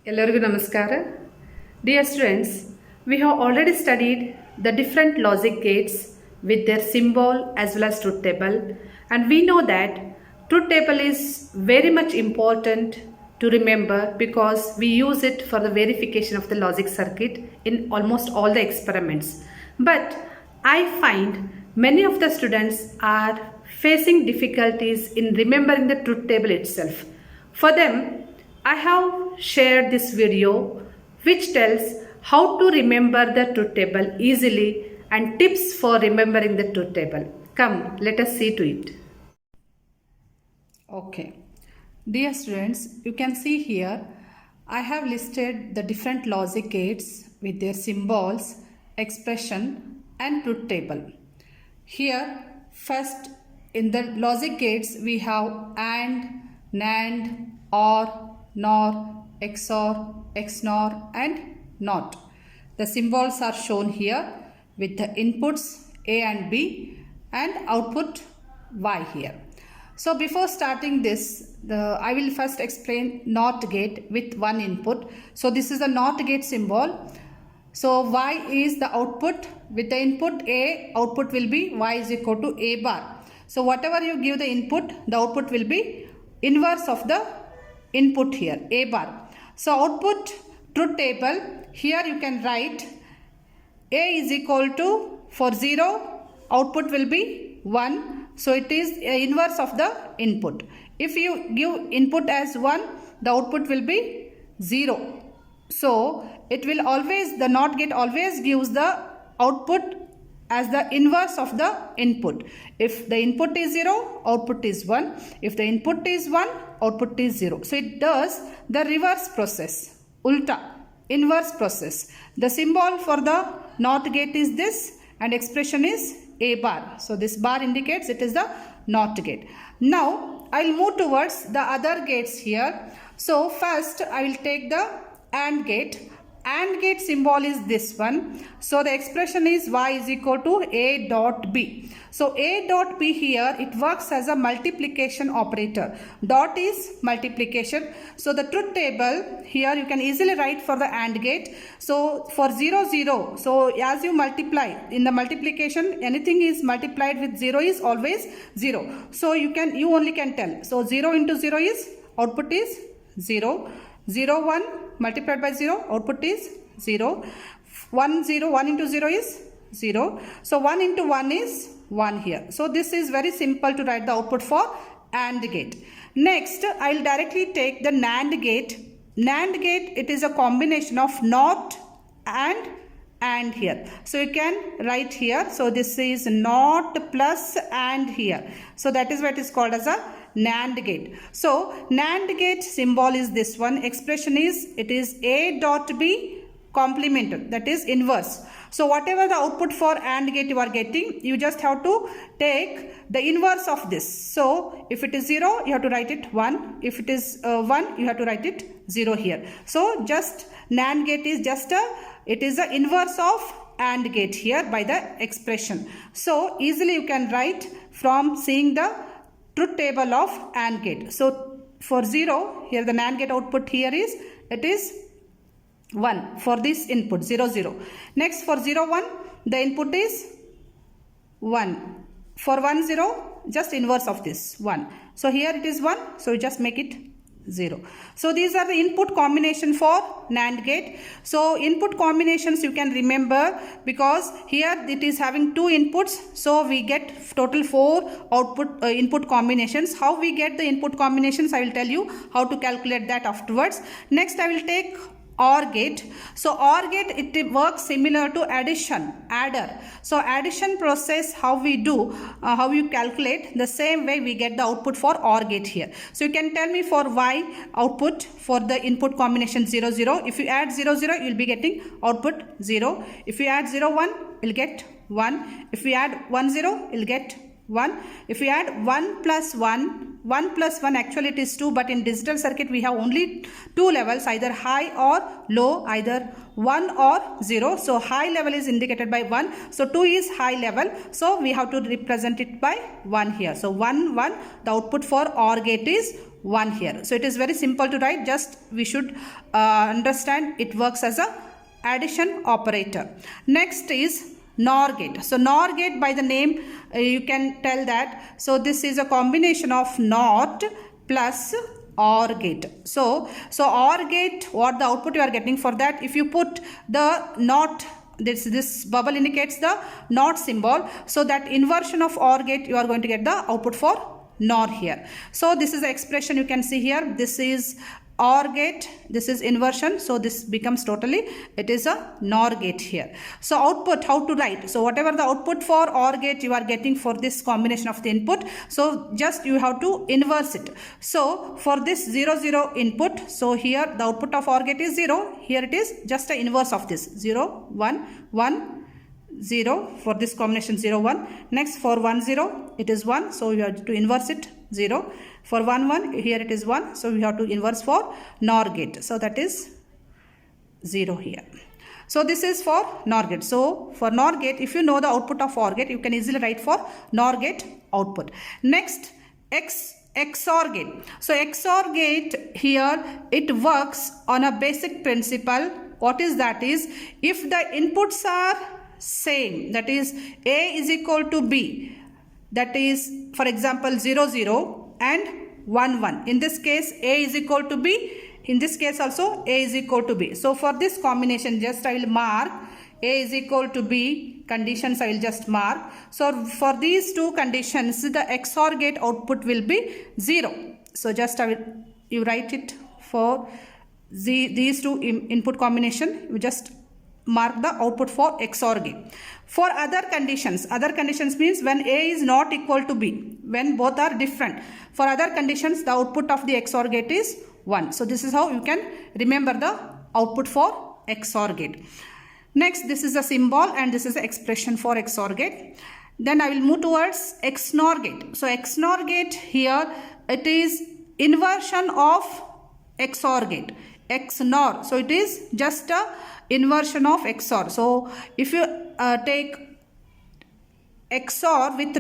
ಎಲ್ಲರಿಗೂ ನಮಸ್ಕಾರ. Dear students, we have already studied the different logic gates with their symbol as well as truth table, and we know that truth table is very much important to remember because we use it for the verification of the logic circuit in almost all the experiments. But I find many of the students are facing difficulties in remembering the truth table itself. For them, I have shared this video which tells how to remember the truth table easily and tips for remembering the truth table. Come, let us see to it. Okay. Dear students, you can see here I have listed the different logic gates with their symbols, expression and truth table. Here first in the logic gates we have AND, NAND, OR, NOR, XOR, XNOR and NOT. The symbols are shown here with the inputs A and B and output Y here. So before starting this, I will first explain NOT gate with one input. So this is the NOT gate symbol. So Y is the output. With the input A, output will be Y is equal to A bar. So whatever you give the input, the output will be inverse of the input here, A bar. So output truth table, here you can write A is equal to, for 0, output will be 1. So it is inverse of the input. If you give input as 1, the output will be 0. So it will always, the NOT gate always gives the output as the inverse of the input. If the input is 0, output is 1. If the input is 1, output is 0. So it does the reverse process, ulta, inverse process. The symbol for the NOT gate is this and expression is A bar. So this bar indicates it is the NOT gate. Now I will move towards the other gates here. So first I will take the AND gate. AND gate symbol is this one. So the expression is Y is equal to A dot B. So A dot B here, it works as a multiplication operator. Dot is multiplication. So the truth table here you can easily write for the AND gate. So for 0, 0. So as you multiply in the multiplication, anything is multiplied with 0 is always 0. So you only can tell. So 0 into 0 is, output is 0. 0, 1 multiplied by 0, output is 0. 1, 0, 1 into 0 is 0. So 1 into 1 is 1 here. So this is very simple to write the output for AND gate. Next, I will directly take the NAND gate. NAND gate, it is a combination of NOT and here. So you can write here. So this is NOT plus AND here. So that is what is called as a NAND gate. So NAND gate symbol is this one. Expression is, it is A dot B complemented, that is inverse. So whatever the output for AND gate you are getting, you just have to take the inverse of this. So if it is 0, you have to write it 1. If it is 1, you have to write it 0 here. So just NAND gate is just it is the inverse of AND gate here by the expression. So easily you can write from seeing the truth table of AND gate. So for 0, here the NAND gate output here is, it is 1 for this input 0, 0. Next for 0, 1, the input is 1. For 1, 0, just inverse of this 1. So here it is 1, so you just make it 0. So these are the input combination for NAND gate. So input combinations you can remember because here it is having 2 inputs. So we get total 4 input combinations. How we get the input combinations, I will tell you how to calculate that afterwards. Next I will take OR gate. So OR gate, it works similar to addition, adder. So addition process, how we do, how you calculate, the same way we get the output for OR gate here. So you can tell me for Y output for the input combination 0, 0. If you add 0, 0, you will be getting output 0. If you add 0, 1, you will get 1. If we add 1, 0, you will get 1. If we add 1 plus 1, 1 plus 1, actually it is 2, but in digital circuit we have only 2 levels, either high or low, either 1 or 0. So high level is indicated by 1. So 2 is high level. So we have to represent it by 1 here. So 1, 1, the output for OR gate is 1 here. So it is very simple to write, just we should understand it works as a addition operator. Next is NOR gate. So NOR gate, by the name you can tell that, so this is a combination of NOT plus OR gate. So OR gate, what the output you are getting for that, if you put the NOT, this bubble indicates the NOT symbol, so that inversion of OR gate you are going to get the output for NOR here. So this is the expression you can see here. This is OR gate, this is inversion, so this becomes totally, it is a NOR gate here. So output, how to write? So whatever the output for OR gate you are getting for this combination of the input, so just you have to inverse it. So for this 0 0 input, so here the output of OR gate is 0, here it is just a inverse of this 0 1 1 0 for this combination 0 1. Next for 1 0 it is 1, so you have to inverse it 0. For 1 1 here it is 1, so we have to inverse for NOR gate, so that is 0 here. So this is for NOR gate. So for NOR gate, if you know the output of OR gate, you can easily write for NOR gate output. Next, XOR gate. So XOR gate here, it works on a basic principle. What is that is, if the inputs are same, that is A is equal to B, that is for example 0 0 and 1 1. In this case A is equal to B, in this case also A is equal to B. So for this combination, just I will mark A is equal to B conditions, I will just mark. So for these two conditions, the XOR gate output will be 0. So just you write it for these two input combination, you just mark the output for XOR gate. For other conditions means when A is not equal to B, when both are different. For other conditions, the output of the XOR gate is 1. So this is how you can remember the output for XOR gate. Next, this is a symbol and this is the expression for XOR gate. Then I will move towards XNOR gate. So XNOR gate here, it is inversion of XOR gate. XNOR, so it is just a inversion of XOR. So if you take XOR with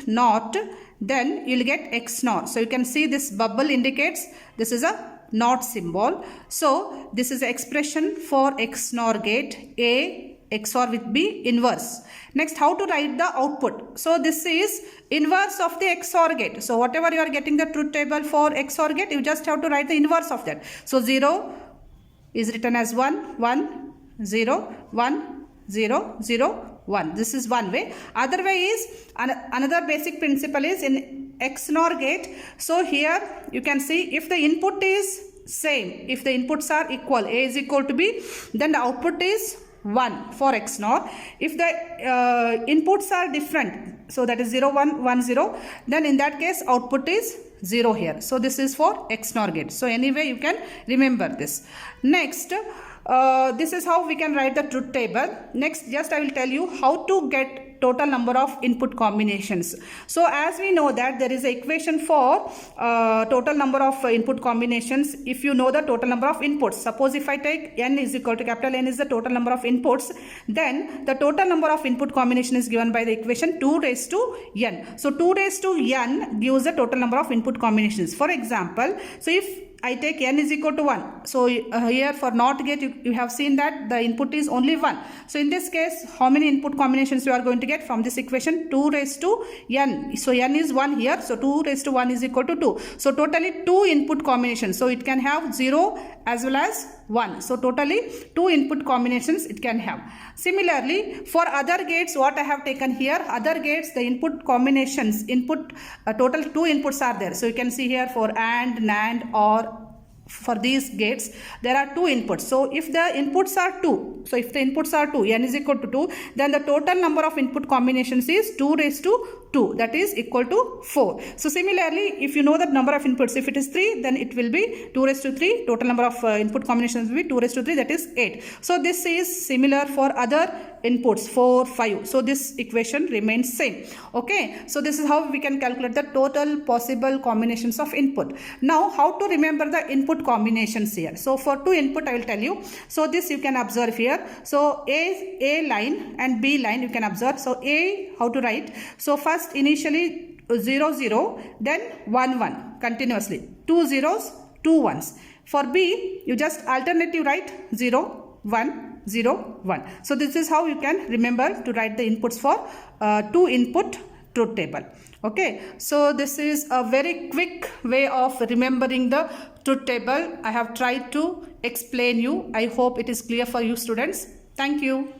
NOT, then you will get XNOR. So you can see this bubble indicates this is a NOT symbol. So this is the expression for XNOR gate, A XOR with B inverse. Next, how to write the output? So this is inverse of the XOR gate. So whatever you are getting the truth table for XOR gate, you just have to write the inverse of that. So 0 is written as 1 1 0 1 0 0 1. This is one way. Other way is, another basic principle is in XNOR gate. So here you can see, if the input is same, if the inputs are equal, A is equal to B, then the output is 1 for XNOR. If the inputs are different, so that is 0 1 1 0, then in that case output is 0 here. So this is for XNOR gate. So anyway you can remember this. Next, this is how we can write the truth table. Next, just I will tell you how to get total number of input combinations. So as we know that there is an equation for total number of input combinations. If you know the total number of inputs, suppose if I take n is equal to capital N is the total number of inputs, then the total number of input combination is given by the equation 2 raised to n. So 2 raised to n gives the total number of input combinations. For example, so if I take n is equal to 1. So here for NOT gate, you have seen that the input is only 1. So in this case, how many input combinations you are going to get from this equation? 2 raised to n. So n is 1 here. So 2 raised to 1 is equal to 2. So totally 2 input combinations. So it can have 0 as well as 1. So totally 2 input combinations it can have. Similarly, for other gates, what I have taken here, other gates, the input combinations, total 2 inputs are there. So you can see here for AND, NAND, or for these gates there are 2 inputs. So if the inputs are 2, so if the inputs are 2, n is equal to 2, then the total number of input combinations is 2 raised to 2, that is equal to 4. So similarly, if you know the number of inputs, if it is 3, then it will be 2 raised to 3, total number of input combinations will be 2 raised to 3, that is 8. So this is similar for other inputs 4 5. So this equation remains same. Okay, so this is how we can calculate the total possible combinations of input. Now how to remember the input combinations here? So for 2 input I will tell you. So this you can observe here. So A line and B line you can observe. So A, how to write? So first initially 0 0, then 1 1 continuously. 2 zeros, 2 ones. For B, you just alternative write 0 1 0 1. So this is how you can remember to write the inputs for 2 input truth table. Okay, so this is a very quick way of remembering the truth table. I have tried to explain you. I hope it is clear for you students. Thank you.